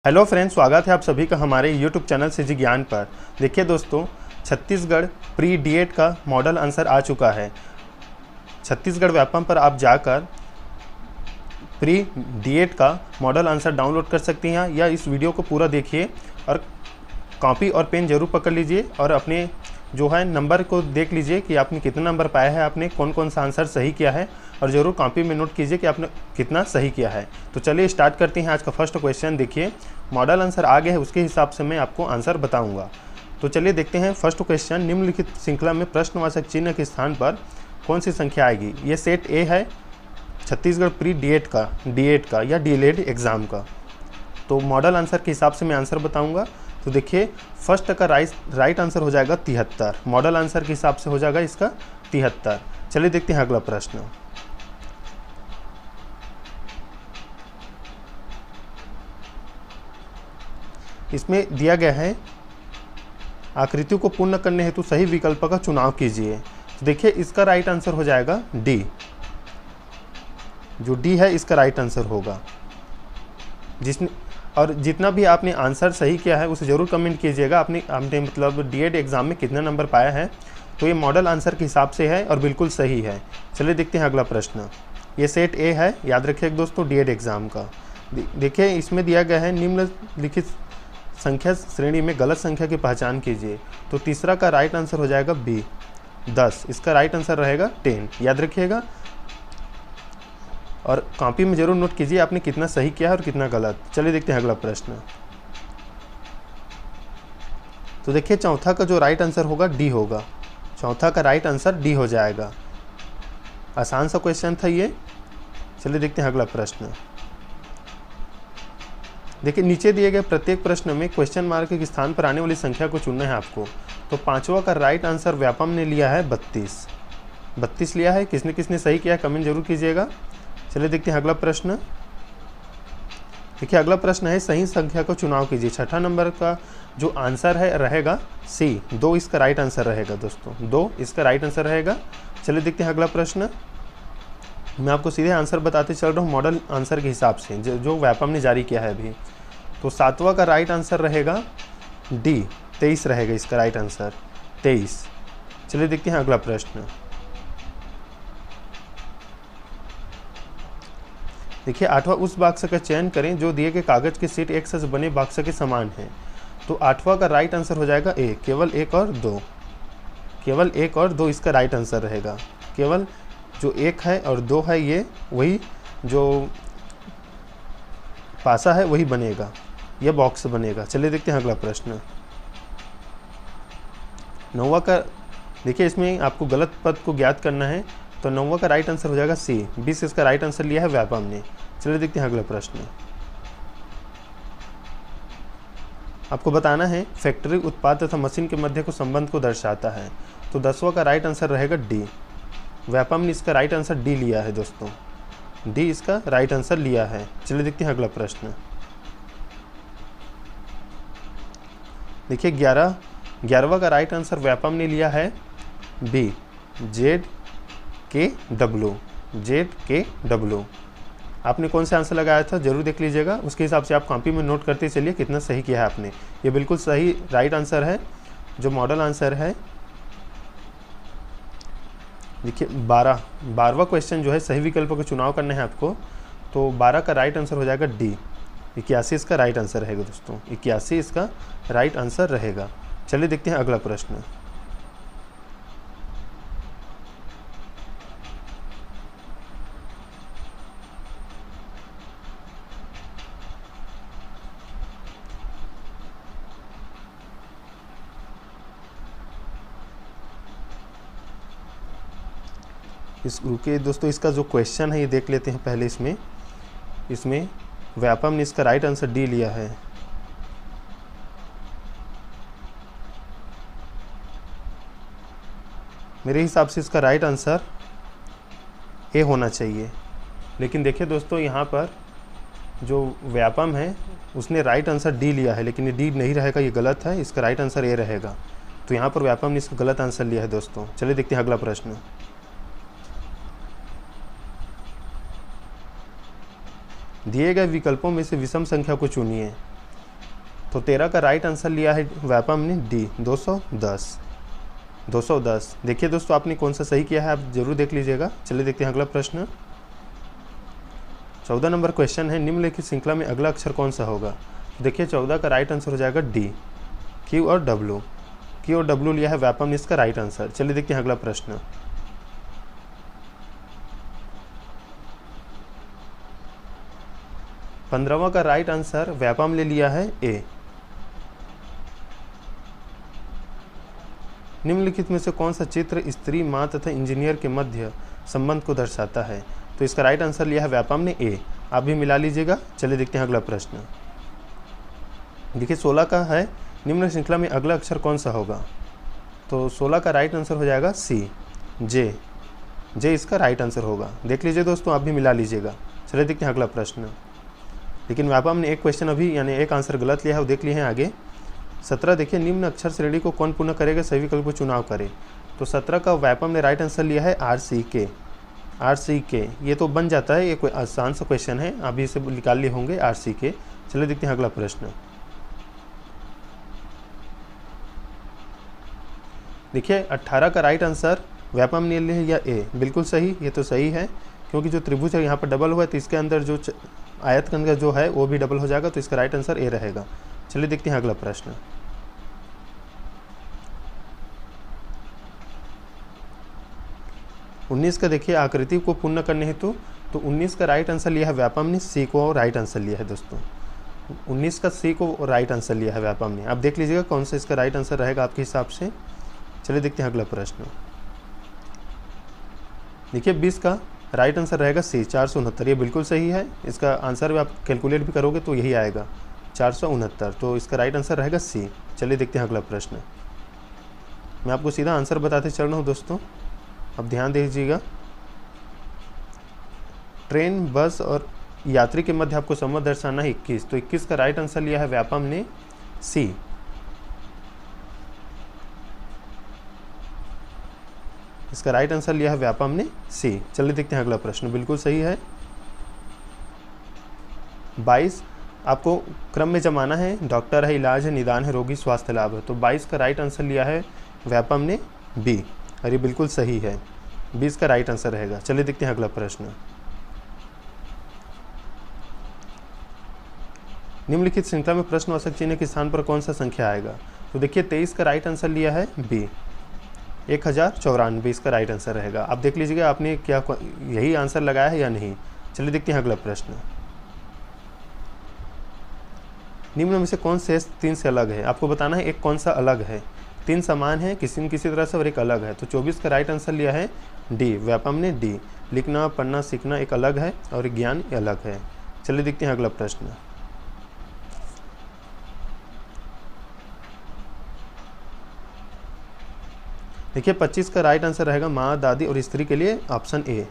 Hello friends, स्वागत है आप सभी का हमारे यूट्यूब चैनल सीजी ज्ञान पर। देखिए दोस्तों, छत्तीसगढ़ प्री डीएड का मॉडल आंसर आ चुका है। छत्तीसगढ़ व्यापम पर आप जाकर प्री डीएड का मॉडल आंसर डाउनलोड कर सकती हैं या इस वीडियो को पूरा देखिए और कॉपी और पेन जरूर पकड़ लीजिए और अपने जो है नंबर को देख लीजिए कि आपने कितना नंबर पाया है, आपने कौन कौन सा आंसर सही किया है और ज़रूर कॉपी में नोट कीजिए कि आपने कितना सही किया है। तो चलिए स्टार्ट करते हैं आज का फर्स्ट क्वेश्चन। देखिए, मॉडल आंसर आ गया है, उसके हिसाब से मैं आपको आंसर बताऊंगा। तो चलिए देखते हैं फर्स्ट क्वेश्चन। निम्नलिखित श्रृंखला में प्रश्नवाचक चिन्ह के स्थान पर कौन सी संख्या आएगी। ये सेट ए है छत्तीसगढ़ प्री डीएड का या डीएलएड एग्ज़ाम का। तो मॉडल आंसर के हिसाब से मैं आंसर बताऊंगा। तो देखिए, फर्स्ट का राइट आंसर हो जाएगा 73। मॉडल आंसर के हिसाब से हो जाएगा इसका 73। चलिए देखते हैं अगला प्रश्न। इसमें दिया गया है, आकृतियों को पूर्ण करने हेतु सही विकल्प का चुनाव कीजिए। तो देखिए, इसका राइट आंसर हो जाएगा डी। जो डी है इसका राइट आंसर होगा। जितना भी आपने आंसर सही किया है उसे ज़रूर कमेंट कीजिएगा। आपने मतलब डीएड एग्ज़ाम में कितना नंबर पाया है। तो ये मॉडल आंसर के हिसाब से है और बिल्कुल सही है। चलिए देखते हैं अगला प्रश्न। ये सेट ए है, याद रखिए दोस्तों, डीएड एग्ज़ाम का। देखिए, इसमें दिया गया है निम्नलिखित संख्या श्रेणी में गलत संख्या की पहचान कीजिए। तो तीसरा का राइट आंसर हो जाएगा बी, 10। इसका राइट आंसर रहेगा 10, याद रखिएगा और कॉपी में जरूर नोट कीजिए आपने कितना सही किया है और कितना गलत। चलिए देखते हैं अगला प्रश्न। तो देखिए, चौथा का जो राइट आंसर होगा डी होगा। चौथा का राइट आंसर डी हो जाएगा। आसान सा क्वेश्चन था ये। चलिए देखते हैं अगला प्रश्न। देखिए, नीचे दिए गए प्रत्येक प्रश्न में क्वेश्चन मार्क के स्थान पर आने वाली संख्या को चुनना है आपको। तो पांचवा का राइट आंसर व्यापम ने लिया है 32 लिया है। किसने किसने सही किया है कमेंट जरूर कीजिएगा। चलिए देखते हैं अगला प्रश्न। देखिए, अगला प्रश्न है, सही संख्या को चुनाव कीजिए। छठा नंबर का जो आंसर है रहेगा सी, 2 इसका राइट आंसर रहेगा दोस्तों, 2 इसका राइट आंसर रहेगा। चलिए देखते हैं अगला प्रश्न। मैं आपको सीधे आंसर बताते चल रहा हूँ मॉडल आंसर के हिसाब से जो व्यापम ने जारी किया है अभी। तो सातवां का राइट आंसर रहेगा डी, 23 रहेगा इसका राइट आंसर, 23। चलिए देखते हैं अगला प्रश्न। देखिए, आठवां उस बॉक्स का चयन करें जो दिए गए कागज के सीट एक से बने बॉक्स के समान है। तो आठवां का राइट आंसर हो जाएगा ए, केवल 1 और 2। केवल 1 और 2 इसका राइट आंसर रहेगा। केवल जो 1 है और 2 है, ये वही जो पासा है वही बनेगा, यह बॉक्स बनेगा। चलिए देखते हैं अगला प्रश्न। 9वां का, देखिए इसमें आपको गलत पद को ज्ञात करना है। तो 9वां का राइट आंसर हो जाएगा सी, 20 इसका राइट आंसर लिया है व्यापम ने। चलिए देखते हैं अगला प्रश्न। आपको बताना है फैक्ट्री उत्पाद तथा मशीन के मध्य को संबंध को दर्शाता है। तो 10वां का राइट आंसर रहेगा डी। व्यापम ने इसका राइट आंसर डी लिया है दोस्तों, डी इसका राइट आंसर लिया है। चलिए देखते हैं अगला प्रश्न। देखिए, 11वां का राइट आंसर व्यापम ने लिया है बी, जेड के डब्ल्यू। आपने कौन सा आंसर लगाया था जरूर देख लीजिएगा, उसके हिसाब से आप कॉपी में नोट करते चलिए कितना सही किया है आपने। ये बिल्कुल सही राइट आंसर है जो मॉडल आंसर है। देखिए, 12वां क्वेश्चन जो है, सही विकल्प का चुनाव करना है आपको। तो 12 का राइट आंसर हो जाएगा डी, 81 इसका राइट आंसर रहेगा दोस्तों, 81 इसका राइट आंसर रहेगा। चलिए देखते हैं अगला प्रश्न। रुकिए दोस्तों, इसका जो क्वेश्चन है ये देख लेते हैं पहले। इसमें व्यापम ने इसका राइट आंसर डी लिया है। मेरे हिसाब से इसका राइट आंसर ए होना चाहिए। लेकिन देखिए दोस्तों, यहाँ पर जो व्यापम है उसने राइट आंसर डी लिया है, लेकिन ये डी नहीं रहेगा, ये गलत है। इसका राइट आंसर ए रहेगा। तो यहाँ पर व्यापम ने इसका गलत आंसर लिया है दोस्तों। चलिए देखते हैं अगला प्रश्न। दिए गए विकल्पों में से विषम संख्या को चुनिए। तो 13 का राइट आंसर लिया है व्यापम ने डी 210। 210 देखिए दोस्तों आपने कौन सा सही किया है, आप जरूर देख लीजिएगा। चलिए देखते हैं अगला प्रश्न। 14 नंबर क्वेश्चन है, निम्नलिखित श्रृंखला में अगला अक्षर कौन सा होगा। देखिए 14 का राइट आंसर हो जाएगा डी, क्यू और डब्ल्यू। क्यू और डब्ल्यू लिया है व्यापम ने इसका राइट आंसर। चलिए देखते हैं अगला प्रश्न। 15वां का राइट आंसर व्यापम ने लिया है ए। निम्नलिखित में से कौन सा चित्र स्त्री, माँ तथा इंजीनियर के मध्य संबंध को दर्शाता है। तो इसका राइट आंसर लिया है व्यापम ने ए। आप भी मिला लीजिएगा। चलिए देखते हैं अगला प्रश्न। देखिए 16 का है, निम्न श्रृंखला में अगला अक्षर कौन सा होगा। तो 16 का राइट आंसर हो जाएगा सी, जे। जे इसका राइट आंसर होगा। देख लीजिए दोस्तों, आप भी मिला लीजिएगा। चलिए देखते हैं अगला प्रश्न। लेकिन व्यापम ने एक क्वेश्चन अभी यानी एक आंसर गलत लिया है, वो देख लिए हैं आगे। 17 देखिए, निम्न अक्षर श्रेणी को कौन पूर्ण करेगा, सही विकल्प को चुनाव करें। तो 17 का व्यापम ने राइट आंसर लिया है आर सी के। आर सी के ये तो बन जाता है, ये कोई आसान सा क्वेश्चन है, अभी इसे निकाल लिए होंगे आर सी के। चलिए देखते हैं अगला प्रश्न। देखिए 18 का राइट आंसर व्यापम ने लिया ए। बिल्कुल सही, ये तो सही है, क्योंकि जो त्रिभुज है यहाँ पर डबल हुआ है, तो इसके अंदर जो आयतखंड का जो है वो भी डबल हो जाएगा, तो इसका राइट आंसर ए रहेगा। चलिए देखते हैं अगला प्रश्न। उन्नीस का देखिए, आकृति को पूर्ण करने हेतु, तो 19 का राइट आंसर लिया है व्यापम ने सी को राइट आंसर लिया है दोस्तों। 19 का सी को राइट आंसर लिया है व्यापम ने। आप देख लीजिएगा कौन सा इसका राइट आंसर रहेगा आपके हिसाब से। चलिए देखते हैं अगला प्रश्न। देखिए 20 का राइट आंसर रहेगा सी, 469। ये बिल्कुल सही है, इसका आंसर भी आप कैलकुलेट भी करोगे तो यही आएगा 469, तो इसका राइट आंसर रहेगा सी। चलिए देखते हैं अगला प्रश्न। मैं आपको सीधा आंसर बताते चल रहा हूँ दोस्तों, अब ध्यान दीजिएगा। ट्रेन, बस और यात्री के मध्य आपको संबंध दर्शाना है 21, तो 21 का राइट आंसर लिया है व्यापम ने सी। इसका राइट आंसर लिया है व्यापम ने सी। चलिए देखते हैं अगला प्रश्न। बिल्कुल सही है। 22 आपको क्रम में जमाना है, डॉक्टर है, इलाज है, निदान है, रोगी, स्वास्थ्य लाभ है। तो 22 का राइट आंसर लिया है व्यापम ने बी, और ये बिल्कुल सही है, 20 का राइट आंसर रहेगा। चलिए देखते हैं अगला प्रश्न। निम्नलिखित श्रृंखला में प्रश्नवाचक चिन्ह के स्थान पर कौन सा संख्या आएगा। तो देखिए 23 का राइट आंसर लिया है बी, 1094 इसका राइट आंसर रहेगा। आप देख लीजिएगा आपने क्या यही आंसर लगाया है या नहीं। चलिए देखते हैं अगला प्रश्न। निम्न में से कौन शेष 3 से अलग है। आपको बताना है एक कौन सा अलग है। 3 समान है किसी न किसी तरह से और एक अलग है। तो 24 का राइट आंसर लिया है डी, व्यापम ने डी। लिखना, पढ़ना, सीखना एक अलग है और ज्ञान अलग है। चलिए देखते हैं अगला प्रश्न। देखिए 25 का राइट आंसर रहेगा माँ, दादी और स्त्री के लिए ऑप्शन ए।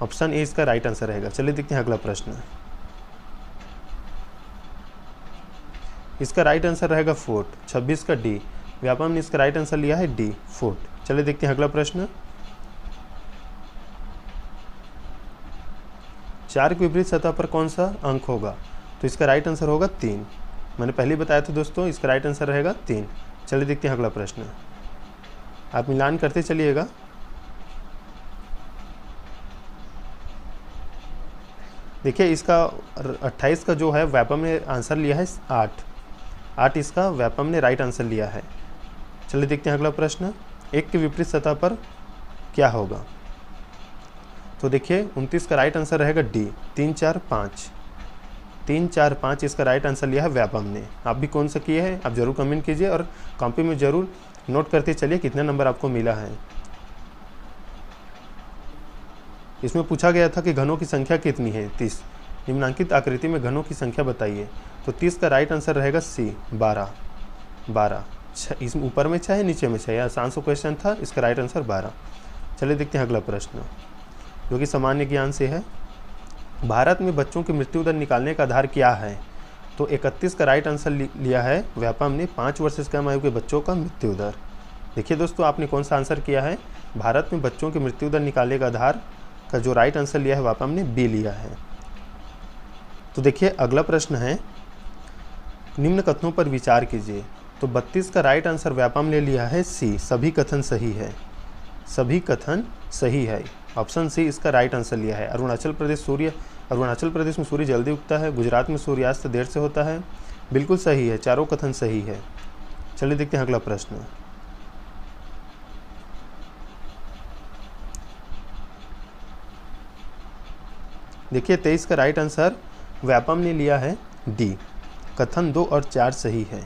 ऑप्शन ए इसका राइट आंसर रहेगा। चलिए देखते हैं अगला प्रश्न। इसका राइट आंसर रहेगा फुट। 26 का डी, व्यापम ने इसका राइट आंसर लिया है डी, फुट। चलिए देखते हैं अगला प्रश्न। 4 की विपरीत सतह पर कौन सा अंक होगा। तो इसका राइट आंसर होगा 3। मैंने पहले बताया था दोस्तों, इसका राइट आंसर रहेगा 3। चलिए देखते हैं अगला प्रश्न। आप मिलान करते चलिएगा। देखिए इसका 28 का जो है व्यापम ने आंसर लिया है 8 इसका व्यापम ने राइट आंसर लिया है। चलिए देखते हैं अगला प्रश्न। 1 के विपरीत सतह पर क्या होगा। तो देखिए 29 का राइट आंसर रहेगा डी, 3 4 5। 3 4 5 इसका राइट आंसर लिया है व्यापम ने। आप भी कौन सा किए हैं आप जरूर कमेंट कीजिए और कॉपी में जरूर नोट करते चलिए कितने नंबर आपको मिला है। इसमें पूछा गया था कि घनों की संख्या कितनी है 30। निम्नांकित आकृति में घनों की संख्या बताइए। तो 30 का राइट आंसर रहेगा सी, 12। इस ऊपर में 6 है, नीचे में 6 है, आसान सा क्वेश्चन था। इसका राइट आंसर 12। चलिए देखते हैं अगला प्रश्न जो कि सामान्य ज्ञान से है। भारत में बच्चों की मृत्यु दर निकालने का आधार क्या है। तो 31 का राइट आंसर लिया है व्यापम ने 5 वर्ष से कम आयु के बच्चों का मृत्यु दर। देखिए दोस्तों आपने कौन सा आंसर किया है। भारत में बच्चों की मृत्यु दर निकालने का आधार का जो राइट आंसर लिया है व्यापम ने बी लिया है। तो देखिए अगला प्रश्न है निम्न कथनों पर विचार कीजिए। तो 32 का राइट आंसर व्यापम ने लिया है सी, सभी कथन सही है। सभी कथन सही है, ऑप्शन सी इसका राइट आंसर लिया है। अरुणाचल प्रदेश में सूर्य जल्दी उगता है, गुजरात में सूर्यास्त देर से होता है, बिल्कुल सही है, चारों कथन सही है। चलिए देखते हैं अगला प्रश्न। देखिए 23 का राइट आंसर व्यापम ने लिया है डी, कथन 2 और 4 सही है।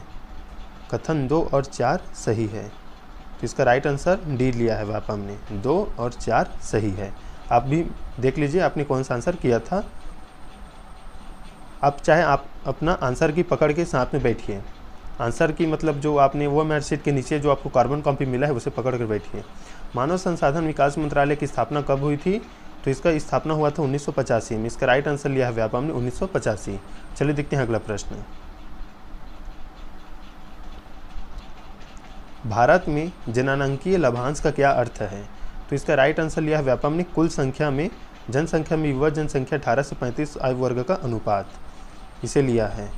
कथन 2 और 4 सही है, तो इसका राइट आंसर डी लिया है व्यापम ने, 2 और 4 सही है। आप भी देख लीजिए आपने कौन सा आंसर किया था। आप चाहे आप अपना आंसर की पकड़ के साथ में बैठिए, आंसर की मतलब जो आपने वो मार्कशीट के नीचे जो आपको कार्बन कॉपी मिला है उसे पकड़ कर बैठिए। मानव संसाधन विकास मंत्रालय की स्थापना कब हुई थी? तो इसका स्थापना हुआ था 1985 में। इसका राइट आंसर लिया है व्यापम ने 1985। चलिए देखते हैं अगला प्रश्न। भारत में जननांकीय लाभांश का क्या अर्थ है? तो इसका राइट आंसर लिया है व्यापम ने कुल संख्या में जनसंख्या में युवा जनसंख्या 18 से 35 आयु वर्ग का अनुपात, इसे लिया है।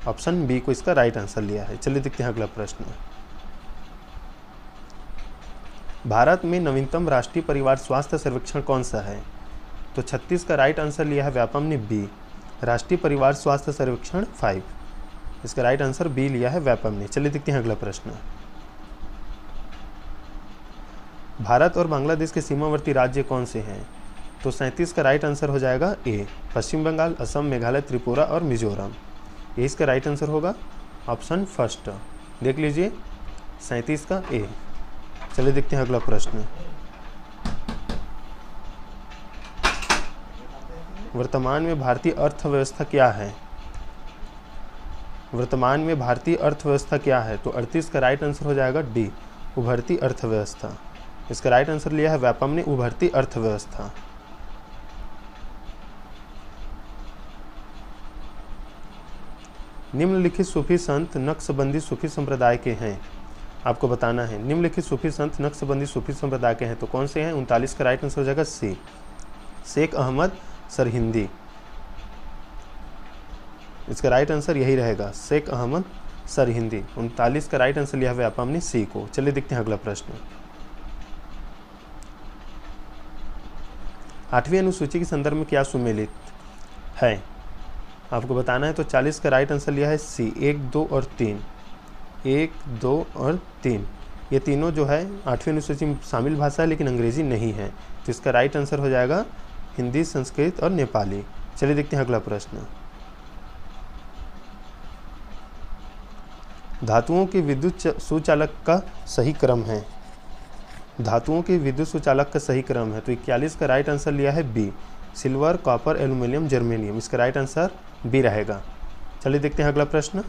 ऑप्शन बी को इसका राइट आंसर लिया है। चलिए देखते हैं अगला प्रश्न। भारत में नवीनतम राष्ट्रीय परिवार स्वास्थ्य सर्वेक्षण कौन सा है? तो 36 का राइट आंसर लिया है व्यापम ने बी, राष्ट्रीय परिवार स्वास्थ्य सर्वेक्षण 5। इसका राइट आंसर बी लिया है व्यापम ने। चलिए देखते हैं अगला प्रश्न। भारत और बांग्लादेश के सीमावर्ती राज्य कौन से हैं? तो 37 का राइट आंसर हो जाएगा ए, पश्चिम बंगाल, असम, मेघालय, त्रिपुरा और मिजोरम। ये इसका राइट आंसर होगा, ऑप्शन फर्स्ट। देख लीजिए 37 का ए। चलिए देखते हैं अगला प्रश्न। वर्तमान में भारतीय अर्थव्यवस्था क्या है? वर्तमान में भारतीय अर्थव्यवस्था क्या है? तो 38 का राइट आंसर हो जाएगा डी, उभरती अर्थव्यवस्था। इसका राइट आंसर लिया है व्यापम ने उभरती अर्थव्यवस्था। निम्नलिखित सूफी संत नक्शबंदी सूफी संप्रदाय के हैं, आपको बताना है। निम्नलिखित सूफी संत नक्शबंदी सूफी संप्रदाय के हैं, तो कौन से हैं? 39 का राइट आंसर हो जाएगा सी, शेख अहमद सरहिंदी। इसका राइट आंसर यही रहेगा, शेख अहमद सरहिंदी। 39 का राइट आंसर लिया है व्यापम ने सी को। चलिए देखते हैं अगला प्रश्न। 8वीं अनुसूची के संदर्भ में क्या सुमेलित है? आपको बताना है। तो 40 का राइट आंसर लिया है सी, 1, 2 और 3। 1, 2 और 3 ये तीनों जो है 8वीं अनुसूची में शामिल भाषा है, लेकिन अंग्रेजी नहीं है। तो इसका राइट आंसर हो जाएगा हिंदी, संस्कृत और नेपाली। चलिए देखते हैं अगला प्रश्न। धातुओं के विद्युत सुचालक का सही क्रम है। धातुओं के विद्युत सुचालक का सही क्रम है। तो 41 का राइट आंसर लिया है B, silver, copper, aluminium, germanium. इसका राइट आंसर बी रहेगा। चलिए देखते हैं अगला प्रश्न।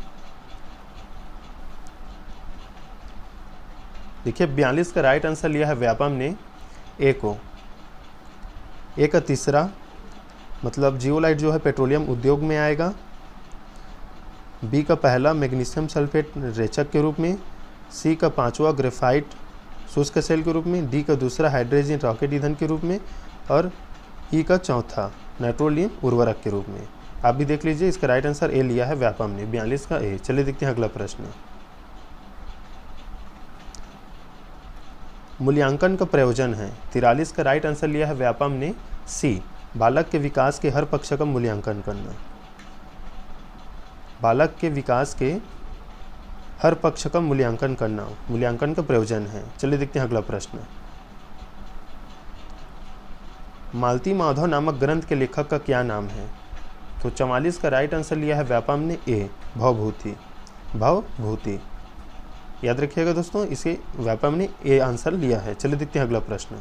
देखिए 42 का राइट आंसर लिया है व्यापम ने ए को। ए का तीसरा मतलब जियोलाइट जो है पेट्रोलियम उद्योग में आएगा। बी का पहला मैग्नीशियम सल्फेट रेचक के रूप में। सी का पांचवा ग्रेफाइट शुष्क सेल के रूप में। डी का दूसरा हाइड्रोजन रॉकेट ईंधन के रूप में। और ई का चौथा नाइट्रोलियम उर्वरक के रूप में। आप भी देख लीजिए, इसका राइट आंसर ए लिया है व्यापम ने, 42 का ए। चलिए देखते हैं अगला प्रश्न। मूल्यांकन का प्रयोजन है। 43 का राइट आंसर लिया है व्यापम ने सी, बालक के विकास के हर पक्ष का मूल्यांकन करना। बालक के विकास के हर पक्ष का मूल्यांकन करना मूल्यांकन का प्रयोजन है। चलिए देखते हैं अगला प्रश्न। मालती माधव नामक ग्रंथ के लेखक का क्या नाम है? तो 44 का राइट आंसर लिया है व्यापम ने ए, भवभूति। भवभूति याद रखिएगा दोस्तों, इसे व्यापम ने ए आंसर लिया है। चलिए देखते हैं अगला प्रश्न।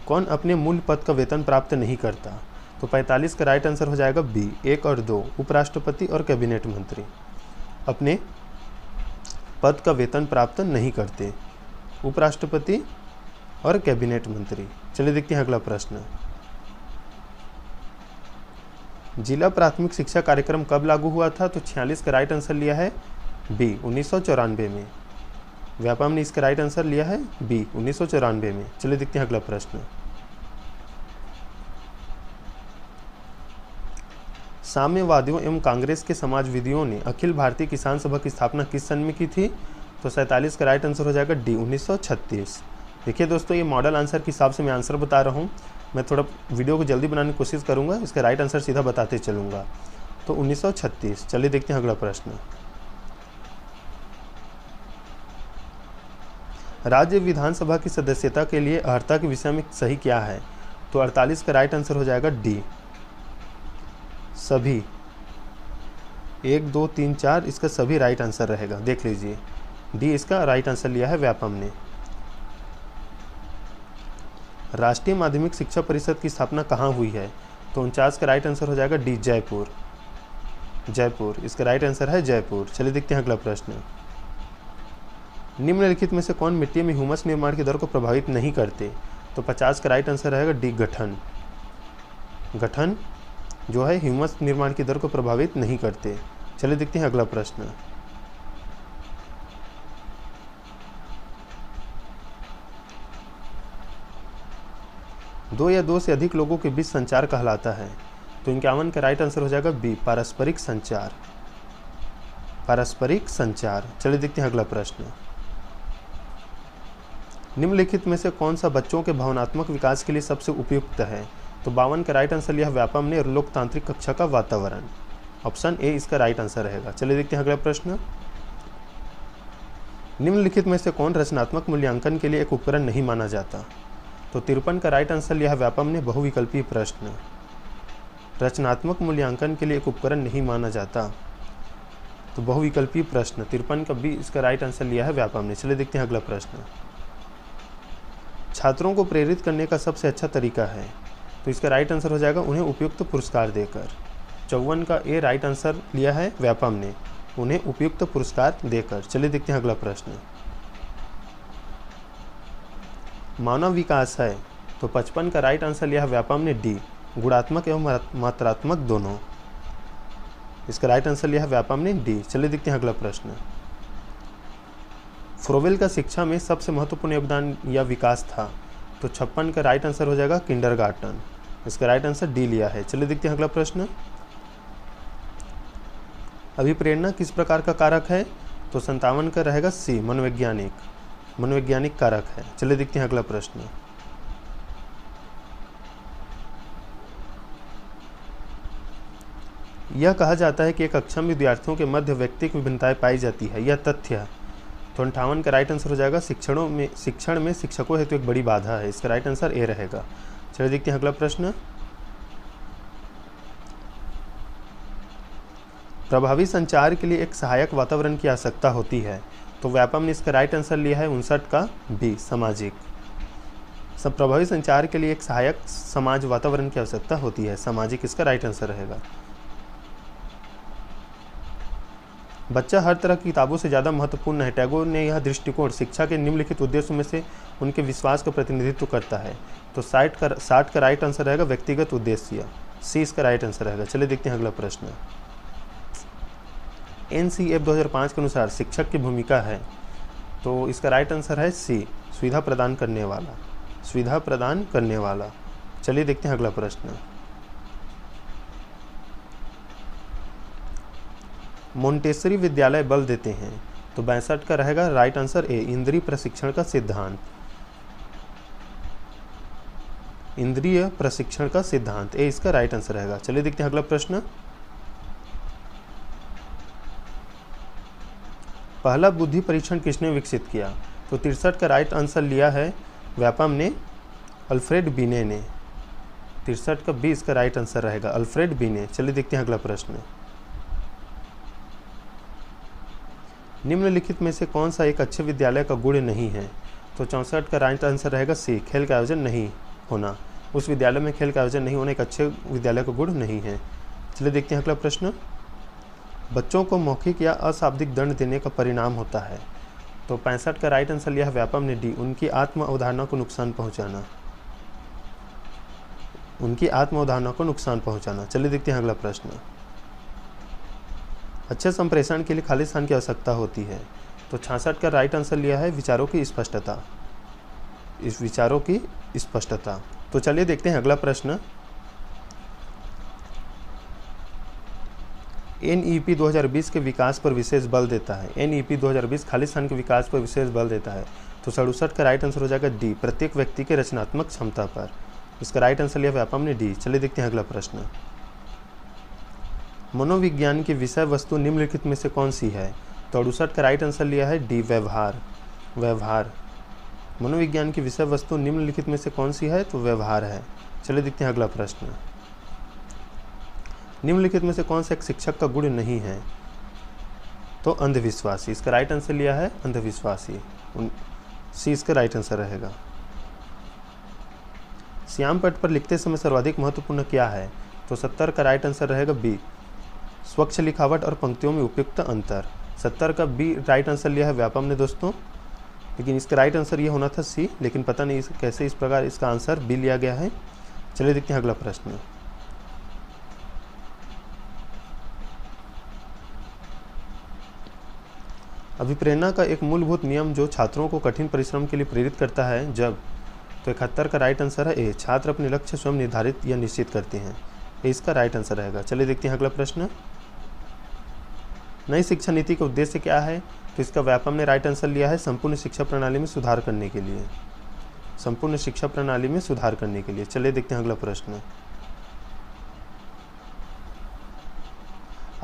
कौन अपने मूल पद का वेतन प्राप्त नहीं करता? तो 45 का राइट आंसर हो जाएगा बी, 1 और 2, उपराष्ट्रपति और कैबिनेट मंत्री अपने पद का वेतन प्राप्त नहीं करते, उपराष्ट्रपति और कैबिनेट मंत्री। चलिए देखते हैं अगला प्रश्न। जिला प्राथमिक शिक्षा कार्यक्रम कब लागू हुआ था? तो 46 का राइट आंसर लिया है बी, 1994 में। व्यापम ने इसका राइट आंसर लिया है बी, 1994 में। चलिए देखते हैं अगला प्रश्न। साम्यवादियों एवं कांग्रेस के समाजवादियों ने अखिल भारतीय किसान सभा की स्थापना किस सन में की थी? तो 47 का राइट आंसर हो जाएगा डी, 1936। देखिए दोस्तों, ये मॉडल आंसर के हिसाब से मैं आंसर बता रहा हूँ। मैं थोड़ा वीडियो को जल्दी बनाने की कोशिश करूँगा, इसका राइट आंसर सीधा बताते चलूँगा। तो 1936। चलिए देखते हैं अगला प्रश्न। राज्य विधानसभा की सदस्यता के लिए अर्हता के विषय में सही क्या है? तो 48 का राइट आंसर हो जाएगा डी, सभी। 1 2 3 4 इसका सभी राइट आंसर रहेगा। देख लीजिए, डी इसका राइट आंसर लिया है व्यापम ने। राष्ट्रीय माध्यमिक शिक्षा परिषद की स्थापना कहाँ हुई है? तो 49 का राइट आंसर हो जाएगा डी, जयपुर। जयपुर इसका राइट आंसर है जयपुर। चलिए देखते हैं अगला प्रश्न। निम्नलिखित में से कौन मिट्टी में ह्यूमस निर्माण की दर को प्रभावित नहीं करते? तो 50 का राइट आंसर रहेगा डी, गठन। गठन जो है ह्यूमस निर्माण की दर को प्रभावित नहीं करते। चलिए देखते हैं अगला प्रश्न। दो या दो से अधिक लोगों के बीच संचार कहलाता है। तो 51 का राइट आंसर हो जाएगा बी, पारस्परिक संचार। पारस्परिक संचार। चलिए देखते हैं अगला प्रश्न। निम्नलिखित में से कौन सा बच्चों के भावनात्मक विकास के लिए सबसे उपयुक्त है? तो 52 का राइट आंसर लिया व्यापम ने, और लोकतांत्रिक कक्षा का वातावरण। ऑप्शन ए इसका राइट आंसर रहेगा। चलिए देखते हैं अगला प्रश्न। निम्नलिखित में से कौन रचनात्मक मूल्यांकन के लिए एक उपकरण नहीं माना जाता? तो 53 का राइट आंसर लिया व्यापम ने, बहुविकल्पीय प्रश्न। रचनात्मक मूल्यांकन के लिए एक उपकरण नहीं माना जाता, तो बहुविकल्पीय प्रश्न। 53 का बी इसका राइट आंसर लिया है व्यापम ने। चलिए देखते हैं अगला प्रश्न। छात्रों को प्रेरित करने का सबसे अच्छा तरीका है? तो इसका राइट आंसर हो जाएगा उन्हें उपयुक्त पुरस्कार देकर। 54 का ए राइट आंसर लिया है व्यापम ने, उन्हें उपयुक्त पुरस्कार देकर। चलिए देखते हैं अगला प्रश्न। मानव विकास है, तो 55 का राइट आंसर लिया है व्यापम ने, डी, गुणात्मक एवं मात्रात्मक दोनों। इसका राइट आंसर लिया है व्यापम ने, डी। चलिए देखते हैं अगला प्रश्न। फ्रोवेल का शिक्षा में सबसे महत्वपूर्ण योगदान या विकास था? तो 56 का राइट आंसर हो जाएगा किंडरगार्टन। इसका राइट आंसर डी लिया है। चलिए देखते हैं अगला प्रश्न। अभिप्रेरणा किस प्रकार का कारक है? तो 57 का रहेगा सी, मनोवैज्ञानिक। मनोवैज्ञानिक कारक है। चलिए देखते हैं अगला प्रश्न। यह कहा जाता है कि एक अक्षम विद्यार्थियों के मध्य व्यक्तिगत विभिन्नताएं पाई जाती है, यह तथ्य है? तो 58 का राइट आंसर हो जाएगा शिक्षण में शिक्षकों हेतु एक बड़ी बाधा है। इसका राइट आंसर ए रहेगा। चलिए देखते हैं अगला प्रश्न। प्रभावी संचार के लिए एक सहायक वातावरण की आवश्यकता होती है। तो व्यापम ने इसका राइट आंसर लिया है 59 का बी, सामाजिक। सब प्रभावी संचार के लिए एक सहायक समाज वातावरण की आवश्यकता होती है, सामाजिक इसका राइट आंसर रहेगा। बच्चा हर तरह की किताबों से ज़्यादा महत्वपूर्ण है। टैगोर ने यह दृष्टिकोण शिक्षा के निम्नलिखित उद्देश्यों में से उनके विश्वास का प्रतिनिधित्व करता है। तो 60 का राइट आंसर रहेगा व्यक्तिगत उद्देश्य, सी इसका राइट आंसर रहेगा। चलिए देखते हैं अगला प्रश्न। NCF 2005 के अनुसार शिक्षक की भूमिका है, तो इसका राइट आंसर है सी, सुविधा प्रदान करने वाला। सुविधा प्रदान करने वाला। चलिए देखते हैं अगला प्रश्न। मोंटेसरी विद्यालय बल देते हैं, तो 62 का रहेगा राइट आंसर ए, इंद्रिय प्रशिक्षण का सिद्धांत। इंद्रिय प्रशिक्षण का सिद्धांत, ए इसका राइट आंसर रहेगा। चलिए देखते हैं अगला प्रश्न। पहला बुद्धि परीक्षण किसने विकसित किया? तो 63 का राइट आंसर लिया है व्यापम ने, अल्फ्रेड बीने ने। 63 का बी इसका राइट आंसर रहेगा, अल्फ्रेड बीने। चलिए देखते हैं अगला प्रश्न। निम्नलिखित में से कौन सा एक अच्छे विद्यालय का गुण नहीं है? तो 64 का राइट आंसर रहेगा सी, खेल का आयोजन नहीं होना। उस विद्यालय में खेल का आयोजन नहीं होना एक अच्छे विद्यालय का गुण नहीं है। चलिए देखते हैं अगला प्रश्न। बच्चों को मौखिक या अशाब्दिक दंड देने का परिणाम होता है, तो 65 का राइट आंसर लिया है व्यापम ने, डी, उनकी आत्म अवधारणा को नुकसान पहुंचाना। उनकी आत्म अवधारणा को नुकसान पहुंचाना। चलिए देखते हैं अगला प्रश्न। अच्छे संप्रेषण के लिए खाली स्थान की आवश्यकता होती है, तो 66 का राइट आंसर लिया है विचारों की स्पष्टता। इस विचारों की स्पष्टता। तो चलिए देखते हैं अगला प्रश्न। NEP 2020 के विकास पर विशेष बल देता है। NEP 2020 खालिस्तान के विकास पर विशेष बल देता है। तो 67 का राइट आंसर हो जाएगा डी, प्रत्येक व्यक्ति के रचनात्मक क्षमता पर। इसका राइट आंसर लिया व्यापम ने डी। चलिए देखते हैं अगला प्रश्न। मनोविज्ञान की विषय वस्तु निम्नलिखित में से कौन सी है? तो 68 का राइट आंसर लिया है डी, व्यवहार। व्यवहार। मनोविज्ञान की विषय वस्तु निम्नलिखित में से कौन सी है? तो व्यवहार है। चलिए देखते हैं अगला प्रश्न। निम्नलिखित में से कौन सा एक शिक्षक का गुण नहीं है? तो अंधविश्वासी। इसका राइट आंसर लिया है अंधविश्वासी, सी इसका राइट आंसर रहेगा। श्याम पट पर लिखते समय सर्वाधिक महत्वपूर्ण क्या है? तो 70 का राइट आंसर रहेगा बी, स्वच्छ लिखावट और पंक्तियों में उपयुक्त अंतर। 70 का बी राइट आंसर लिया है व्यापम ने दोस्तों, लेकिन इसका राइट आंसर ये होना था सी, लेकिन पता नहीं कैसे इस प्रकार इसका आंसर बी लिया गया है। चलिए देखते हैं अगला प्रश्न। अभिप्रेरणा का एक मूलभूत नियम जो छात्रों को कठिन परिश्रम के लिए प्रेरित करता है जब? तो 71 का राइट आंसर है ए, छात्र अपने लक्ष्य स्वयं निर्धारित या निश्चित करते हैं। ये इसका राइट आंसर रहेगा। चलिए देखते हैं अगला प्रश्न। नई शिक्षा नीति का उद्देश्य क्या है? तो इसका व्यापम ने राइट आंसर लिया है संपूर्ण शिक्षा प्रणाली में सुधार करने के लिए। संपूर्ण शिक्षा प्रणाली में सुधार करने के लिए। चलिए देखते हैं अगला प्रश्न।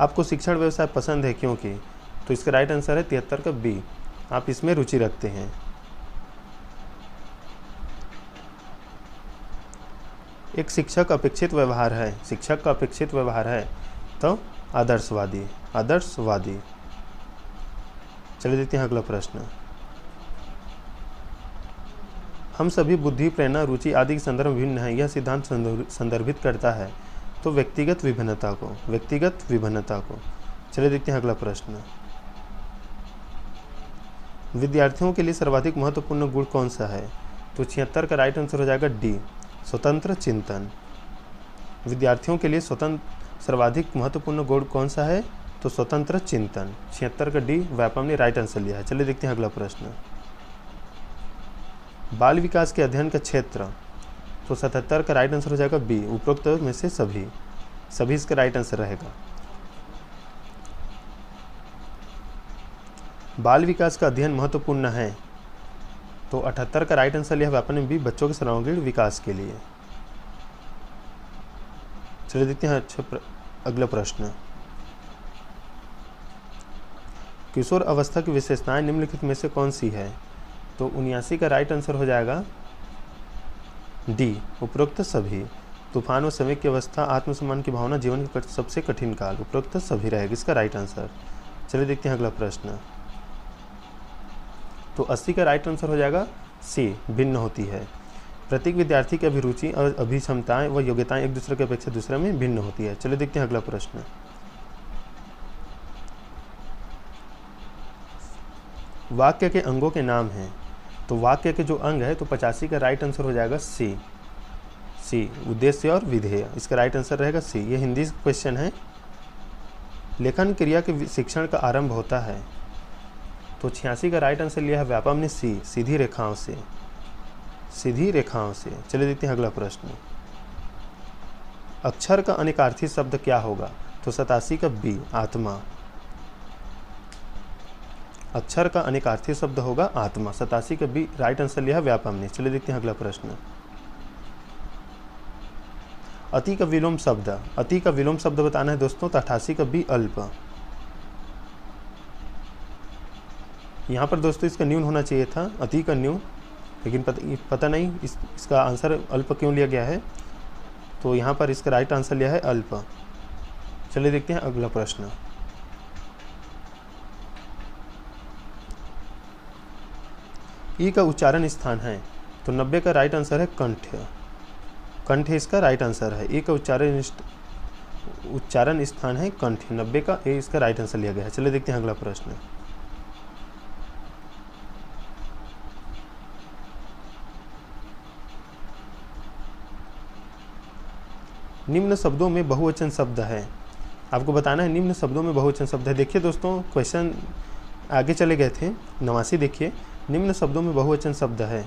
आपको शिक्षण व्यवसाय पसंद है क्योंकि? तो इसका राइट आंसर है 73 का बी, आप इसमें रुचि रखते हैं। एक शिक्षक अपेक्षित व्यवहार है, शिक्षक का अपेक्षित व्यवहार है तो आदर्शवादी। आदर्शवादी। चलिए देखते हैं अगला प्रश्न। हम सभी बुद्धि, प्रेरणा, रुचि आदि के संदर्भ भिन्न हैं, यह सिद्धांत संदर्भित करता है तो व्यक्तिगत विभिन्नता को। व्यक्तिगत विभिन्नता को। चलिए देखते हैं अगला प्रश्न। विद्यार्थियों के लिए सर्वाधिक महत्वपूर्ण गुण कौन सा है? तो 76 का राइट आंसर हो जाएगा डी, स्वतंत्र चिंतन। विद्यार्थियों के लिए सर्वाधिक महत्वपूर्ण गुण कौन सा है? तो स्वतंत्र चिंतन। 76 का डी व्यापम ने राइट आंसर लिया है। चलिए देखते हैं अगला प्रश्न। बाल विकास के अध्ययन का क्षेत्र? तो 77 का राइट आंसर हो जाएगा बी, उपरोक्त में से सभी। सभी इसका राइट आंसर रहेगा। बाल विकास का अध्ययन महत्वपूर्ण है तो 78 का राइट आंसर लिया व्यापम ने बी, बच्चों के सर्वांगीण विकास के लिए। चलिए देखते हैं अगला प्रश्न। किशोर अवस्था की विशेषताएं निम्नलिखित में से कौन सी है? तो 79 का राइट आंसर हो जाएगा डी, उपरोक्त सभी। तूफान व संवेग की अवस्था, आत्मसम्मान की भावना, जीवन का सबसे कठिन काल, उपरोक्त सभी रहेगा इसका राइट आंसर। चलिए देखते हैं अगला प्रश्न। तो 80 का राइट आंसर हो जाएगा सी, भिन्न होती है। प्रत्येक विद्यार्थी की अभिरुचि और अभिक्षमताएं व योग्यताएं एक दूसरे की अपेक्षा दूसरे में भिन्न होती है। चलिए देखते हैं अगला प्रश्न। वाक्य के अंगों के नाम हैं तो वाक्य के जो अंग है तो 85 का राइट आंसर हो जाएगा सी, सी, उद्देश्य और विधेय। इसका राइट आंसर रहेगा सी। ये हिंदी क्वेश्चन है। लेखन क्रिया के शिक्षण का आरंभ होता है तो 86 का राइट आंसर लिया है व्यापम ने सी, सीधी रेखाओं से। सीधी रेखाओं से। चलिए देखते हैं अगला प्रश्न। अक्षर का अनेकार्थी शब्द क्या होगा? तो 87 का बी, आत्मा। अक्षर का अनेकार्थी शब्द होगा आत्मा। 87 का बी राइट आंसर लिया है व्यापम ने। चलिए देखते हैं अगला प्रश्न। अति का विलोम शब्द, अति का विलोम शब्द बताना है दोस्तों तो 88 का बी, अल्प। यहाँ पर दोस्तों इसका न्यून होना चाहिए था, अति का न्यून, लेकिन पता नहीं इसका आंसर अल्प क्यों लिया गया है, तो यहाँ पर इसका राइट आंसर लिया है अल्प। चलिए देखते हैं अगला प्रश्न। ई का उच्चारण स्थान है तो 90 का राइट आंसर है कंठ। कंठ इसका राइट आंसर है। ई का उच्चारण स्थान है कंठ। 90 का ए इसका राइट आंसर लिया गया है। चलिए देखते हैं अगला प्रश्न। निम्न शब्दों में बहुवचन शब्द है, आपको बताना है निम्न शब्दों में बहुवचन शब्द है। देखिए दोस्तों क्वेश्चन आगे चले गए थे। 89 देखिए, निम्न शब्दों में बहुवचन शब्द है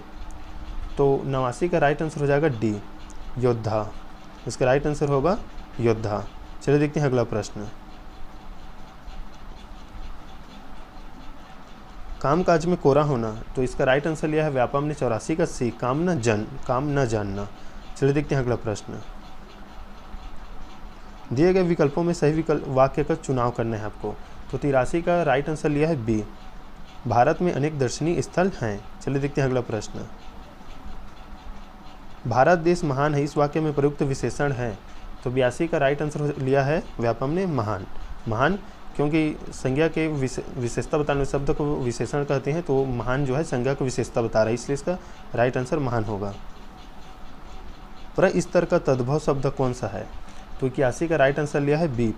तो 89 का राइट आंसर हो जाएगा डी, योद्धा। इसका राइट आंसर होगा योद्धा। चलिए देखते हैं अगला प्रश्न। कामकाज में कोरा होना, तो इसका राइट आंसर लिया है व्यापम ने 84 का सी, काम न जानना। चलिए देखते हैं अगला प्रश्न। दिए गए विकल्पों में सही वाक्य का चुनाव करना है आपको। तो 83 का राइट आंसर लिया है बी, भारत में अनेक दर्शनीय स्थल हैं। चलिए देखते हैं अगला प्रश्न। भारत देश महान है, इस वाक्य में प्रयुक्त विशेषण है। तो 82 का राइट आंसर लिया है व्यापम ने महान, क्योंकि संज्ञा के विशेषता बताने वाले शब्द को विशेषण कहते हैं, तो महान जो है संज्ञा की विशेषता बता रहा है, इसलिए इसका राइट आंसर महान होगा। प्रस्तर का तद्भव शब्द कौन सा है? तो 81 का राइट आंसर लिया है बी,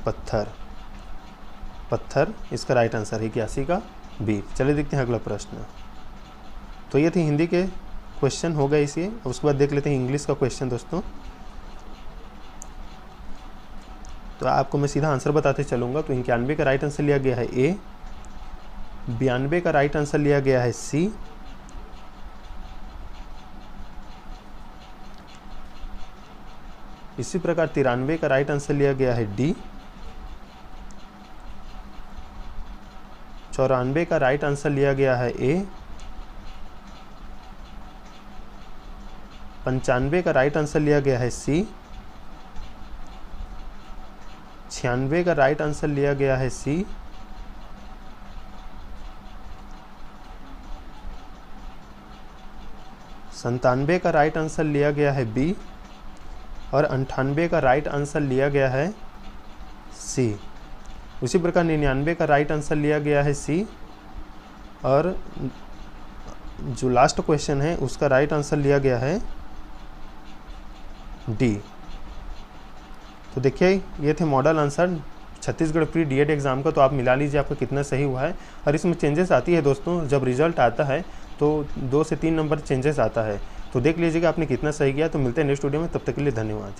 पत्थर इसका राइट आंसर है 81 का बी। चलिए देखते हैं अगला प्रश्न। तो ये थे हिंदी के क्वेश्चन हो गए इसे, उसके बाद देख लेते हैं इंग्लिश का क्वेश्चन दोस्तों। तो आपको मैं सीधा आंसर बताते चलूँगा। तो 91 का राइट आंसर लिया गया है ए, 92 का राइट आंसर लिया गया है सी, इसी प्रकार 93 का राइट आंसर लिया गया है डी, 94 का राइट आंसर लिया गया है ए, 95 का राइट आंसर लिया गया है सी, 96 का राइट आंसर लिया गया है सी, संतानवे का राइट आंसर लिया गया है बी, और 98 का राइट आंसर लिया गया है सी। उसी प्रकार 99 का राइट आंसर लिया गया है सी, और जो लास्ट क्वेश्चन है उसका राइट आंसर लिया गया है डी। तो देखिए ये थे model answer Chhattisgarh pre DEd exam का। तो आप मिला लीजिए आपका कितना सही हुआ है। और इसमें चेंजेस आती है दोस्तों, जब रिजल्ट आता है तो 2 से 3 नंबर चेंजेस आता है। तो देख लीजिएगा आपने कितना सही किया। तो मिलते हैं नेक्स्ट वीडियो में, तब तक के लिए धन्यवाद।